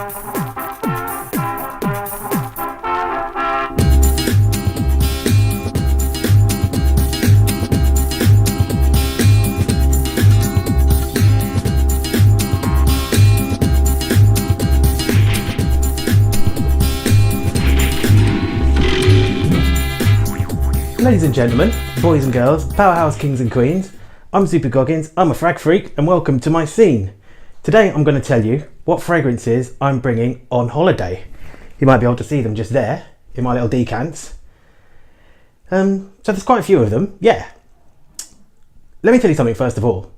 Ladies and gentlemen, boys and girls, powerhouse kings and queens, I'm Super Goggins, I'm a frag freak, and welcome to my scene. Today I'm going to tell you what fragrances I'm bringing on holiday. You might be able to see them just there, in my little decants. So there's quite a few of them, yeah. Let me tell you something first of all.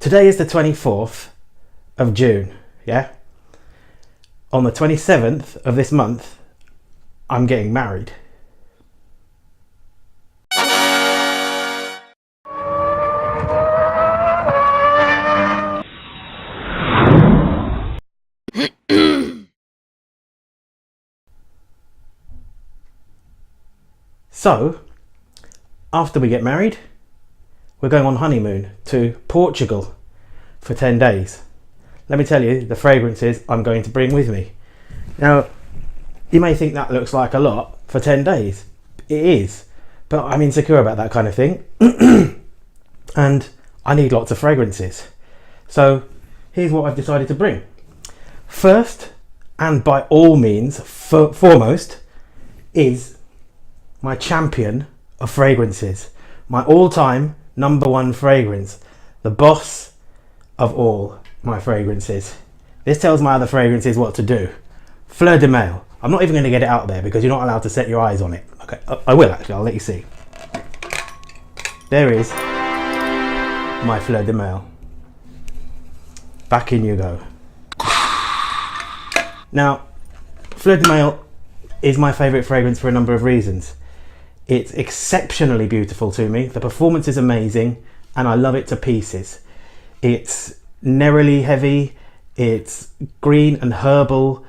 Today is the 24th of June, yeah? On the 27th of this month, I'm getting married. So, after we get married, we're going on honeymoon to Portugal for 10 days. Let me tell you the fragrances I'm going to bring with me. Now, you may think that looks like a lot for 10 days. It is, but I'm insecure about that kind of thing. And I need lots of fragrances. So, here's what I've decided to bring. First, and by all means, foremost, is my champion of fragrances, my all-time #1 fragrance, the boss of all my fragrances. This tells my other fragrances what to do. Fleur de Mail. I'm not even going to get it out there because you're not allowed to set your eyes on it. Okay, I will actually, I'll let you see. There is my Fleur de Mail. Back in you go. Now, Fleur de Mail is my favourite fragrance for a number of reasons. It's exceptionally beautiful to me, the performance is amazing, and I love it to pieces. It's neroli heavy, it's green and herbal,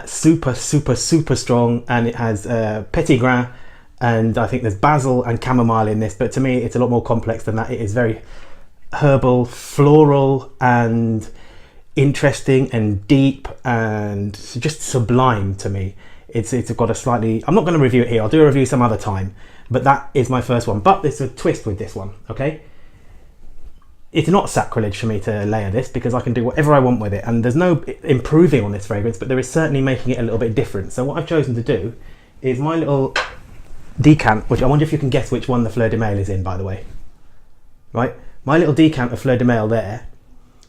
super strong, and it has petit grain, and I think there's basil and chamomile in this, but to me it's a lot more complex than that. It is very herbal, floral, and interesting and deep and just sublime to me. It's got a slightly, I'm not going to review it here, I'll do a review some other time, but that is my first one. But there's a twist with this one, okay? It's not sacrilege for me to layer this because I can do whatever I want with it, and there's no improving on this fragrance, but there is certainly making it a little bit different. So what I've chosen to do is my little decant, which I wonder if you can guess which one the Fleur de Mail is in, by the way. Right? My little decant of Fleur de Mail there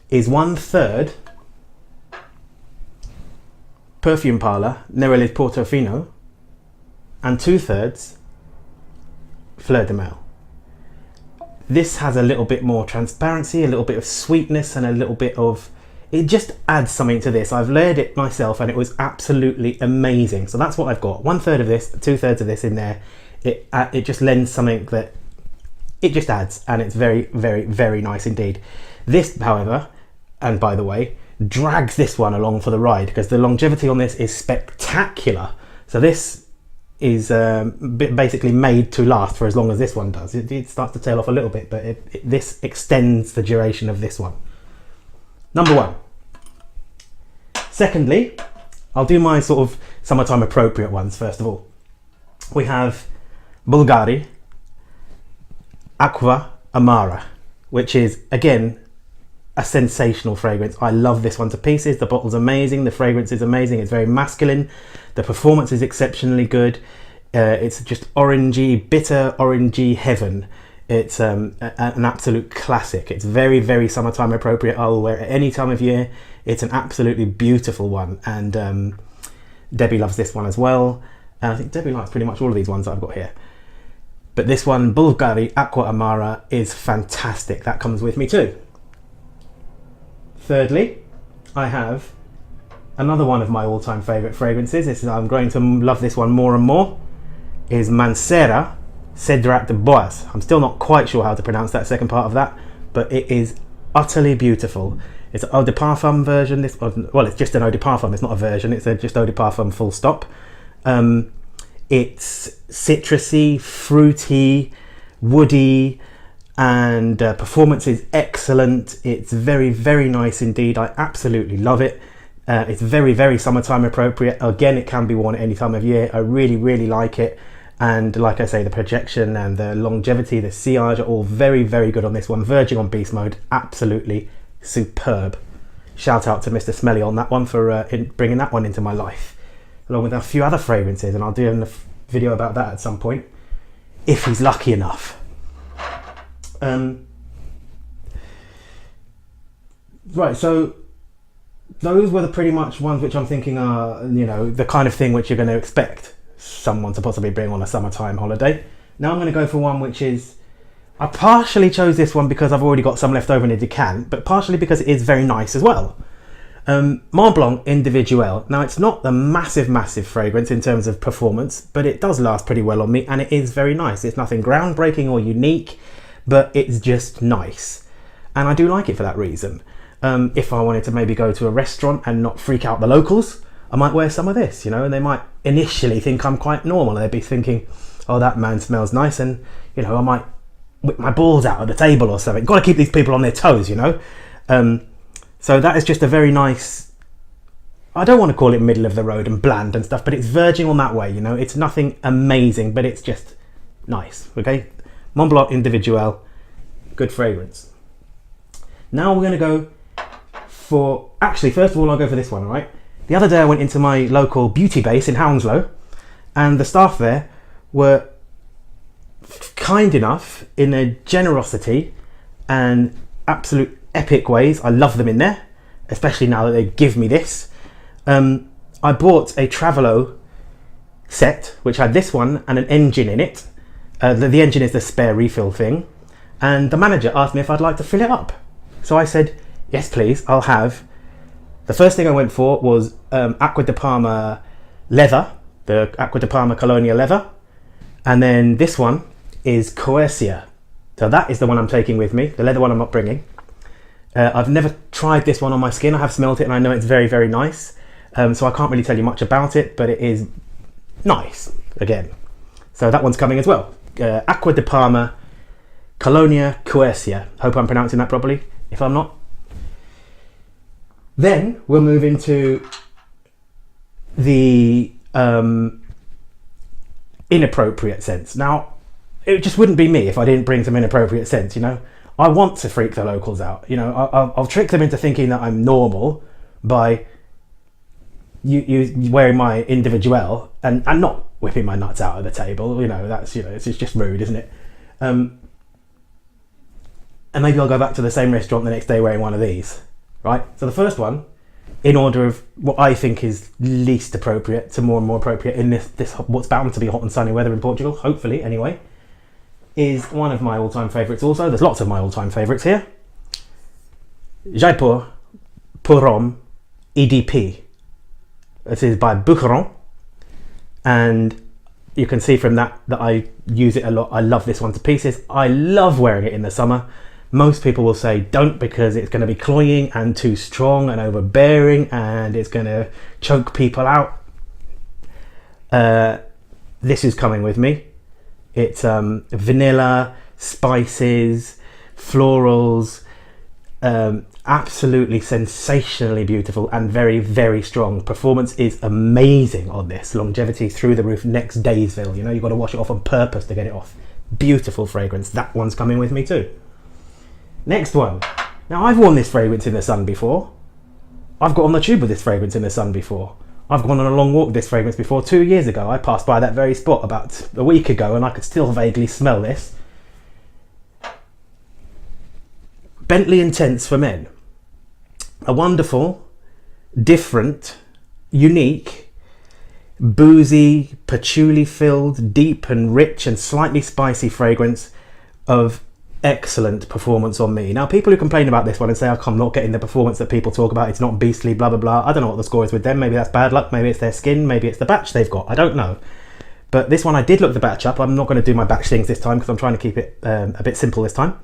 is 1/3 Perfume Parlor Neroli Portofino and 2/3 Fleur de Mail. This has a little bit more transparency, a little bit of sweetness, and a little bit of, it just adds something to this. I've layered it myself and it was absolutely amazing. So that's what I've got, 1/3 of this, 2/3 of this in there. It just lends something that it just adds, and it's very nice indeed. This, however, and by the way, drags this one along for the ride because the longevity on this is spectacular. So this is basically made to last for as long as this one does. It starts to tail off a little bit, but this extends the duration of this one. #1. Secondly, I'll do my sort of summertime appropriate ones first of all. We have Bulgari Aqua Amara, which is again a sensational fragrance. I love this one to pieces. The bottle's amazing, the fragrance is amazing, it's very masculine, the performance is exceptionally good. It's just orangey, bitter orangey heaven. It's an absolute classic. It's very summertime appropriate. I'll wear it any time of year. It's an absolutely beautiful one, and Debbie loves this one as well, and I think Debbie likes pretty much all of these ones that I've got here. But this one, Bulgari Aqua Amara, is fantastic. That comes with me too. Thirdly, I have another one of my all-time favourite fragrances. I'm going to love this one more and more. Is Mancera Cedrat de Bois. I'm still not quite sure how to pronounce that second part of that, but it is utterly beautiful. It's an eau de parfum version. Well, it's just an eau de parfum. It's not a version. It's just eau de parfum full stop. It's citrusy, fruity, woody, and performance is excellent. It's very nice indeed. I absolutely love it. It's very, very summertime appropriate. Again, it can be worn at any time of year. I really, really like it. And like I say, the projection and the longevity, the sillage are all very, very good on this one. Verging on beast mode, absolutely superb. Shout out to Mr. Smelly on that one for bringing that one into my life, along with a few other fragrances, and I'll do a video about that at some point, if he's lucky enough. Right, so those were the pretty much ones which I'm thinking are, you know, the kind of thing which you're going to expect someone to possibly bring on a summertime holiday. Now I'm going to go for one which is, I partially chose this one because I've already got some left over in a decant, but partially because it is very nice as well. Mont Blanc Individuel. Now it's not the massive fragrance in terms of performance, but it does last pretty well on me, and it is very nice. It's nothing groundbreaking or unique, but it's just nice, and I do like it for that reason. If I wanted to maybe go to a restaurant and not freak out the locals, I might wear some of this, you know, and they might initially think I'm quite normal. They'd be thinking, oh, that man smells nice, and, you know, I might whip my balls out at the table or something. Got to keep these people on their toes, you know. So that is just a very nice, I don't want to call it middle of the road and bland and stuff, but it's verging on that way, you know. It's nothing amazing, but it's just nice, okay? Mont Blanc Individuel, good fragrance. Now we're going to go for, actually, first of all, I'll go for this one, all right? The other day I went into my local beauty base in Hounslow, and the staff there were kind enough, in their generosity and absolute epic ways. I love them in there, especially now that they give me this. I bought a Travelo set, which had this one and an engine in it. The engine is the spare refill thing, and the manager asked me if I'd like to fill it up. So I said, yes please, I'll have. The first thing I went for was Acqua di Parma leather, the Acqua di Parma Colonia leather, and then this one is Quercia. So that is the one I'm taking with me, the leather one I'm not bringing. I've never tried this one on my skin. I have smelt it and I know it's very, very nice. So I can't really tell you much about it, but it is nice, again. So that one's coming as well. Acqua di Parma Colonia Quercia. Hope I'm pronouncing that properly. If I'm not, then we'll move into the inappropriate scents. Now, it just wouldn't be me if I didn't bring some inappropriate scents, you know. I want to freak the locals out, you know. I'll trick them into thinking that I'm normal by you wearing my Individuel and not whipping my nuts out of the table, you know. That's, you know, it's just rude, isn't it? And maybe I'll go back to the same restaurant the next day wearing one of these, right? So the first one, in order of what I think is least appropriate to more and more appropriate in this what's bound to be hot and sunny weather in Portugal, hopefully anyway, is one of my all-time favourites also. There's lots of my all-time favourites here. Jaipur Pour Homme EDP. This is by Boucheron, and you can see from that I use it a lot. I love this one to pieces. I love wearing it in the summer. Most people will say don't, because it's going to be cloying and too strong and overbearing and it's going to choke people out. This is coming with me. It's vanilla, spices, florals, absolutely sensationally beautiful and very, very strong. Performance is amazing on this. Longevity through the roof, next Daysville. You know, you've got to wash it off on purpose to get it off. Beautiful fragrance. That one's coming with me too. Next one. Now, I've worn this fragrance in the sun before. I've got on the tube with this fragrance in the sun before. I've gone on a long walk with this fragrance before. 2 years ago, I passed by that very spot about a week ago and I could still vaguely smell this. Bentley Intense for Men. A wonderful, different, unique, boozy, patchouli-filled, deep and rich and slightly spicy fragrance of excellent performance on me. Now, people who complain about this one and say, I'm not getting the performance that people talk about, it's not beastly, blah, blah, blah. I don't know what the score is with them. Maybe that's bad luck. Maybe it's their skin. Maybe it's the batch they've got. I don't know. But this one, I did look the batch up. I'm not going to do my batch things this time because I'm trying to keep it a bit simple this time.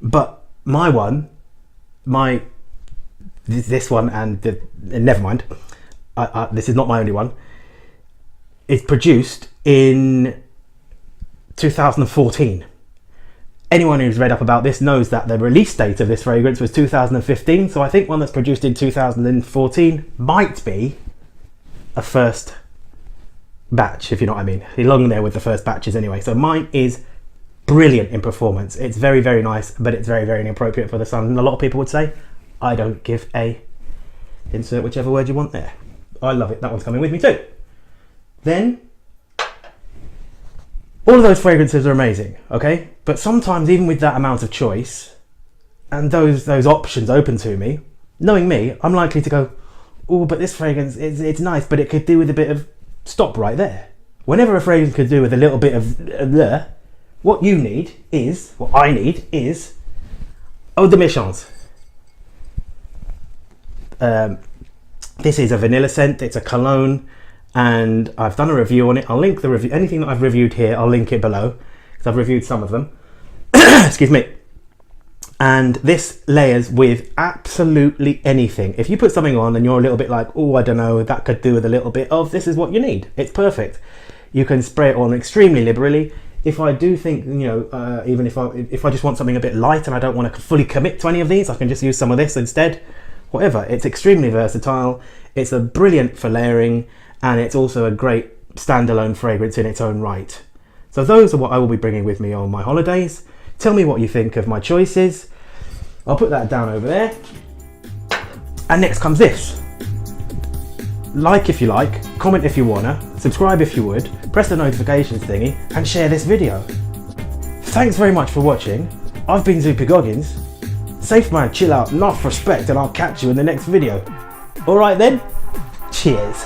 But my one, this one and never mind, this is not my only one, is produced in 2014. Anyone who's read up about this knows that the release date of this fragrance was 2015, so I think one that's produced in 2014 might be a first batch, if you know what I mean. You're along there with the first batches anyway. So mine is brilliant in performance. It's very, very nice, but it's very, very inappropriate for the sun. And a lot of people would say, I don't give a... Insert whichever word you want there. I love it. That one's coming with me too. Then, all of those fragrances are amazing, okay? But sometimes even with that amount of choice and those options open to me, knowing me, I'm likely to go, oh, but this fragrance, it's nice, but it could do with a bit of... Stop right there. Whenever a fragrance could do with a little bit of what you need is, what I need is eau de méchance. This is a vanilla scent, it's a cologne, and I've done a review on it. I'll link the review, anything that I've reviewed here, I'll link it below, because I've reviewed some of them. Excuse me. And this layers with absolutely anything. If you put something on and you're a little bit like, oh, I don't know, that could do with a little bit of, this is what you need. It's perfect. You can spray it on extremely liberally. If I do think, you know, even if I just want something a bit light and I don't want to fully commit to any of these, I can just use some of this instead. Whatever. It's extremely versatile. It's a brilliant for layering, and it's also a great standalone fragrance in its own right. So those are what I will be bringing with me on my holidays. Tell me what you think of my choices. I'll put that down over there. And next comes this. Like if you like, comment if you wanna, subscribe if you would, press the notifications thingy, and share this video. Thanks very much for watching. I've been Zoopy Goggins. Safe man, chill out, enough respect, and I'll catch you in the next video. Alright then, cheers.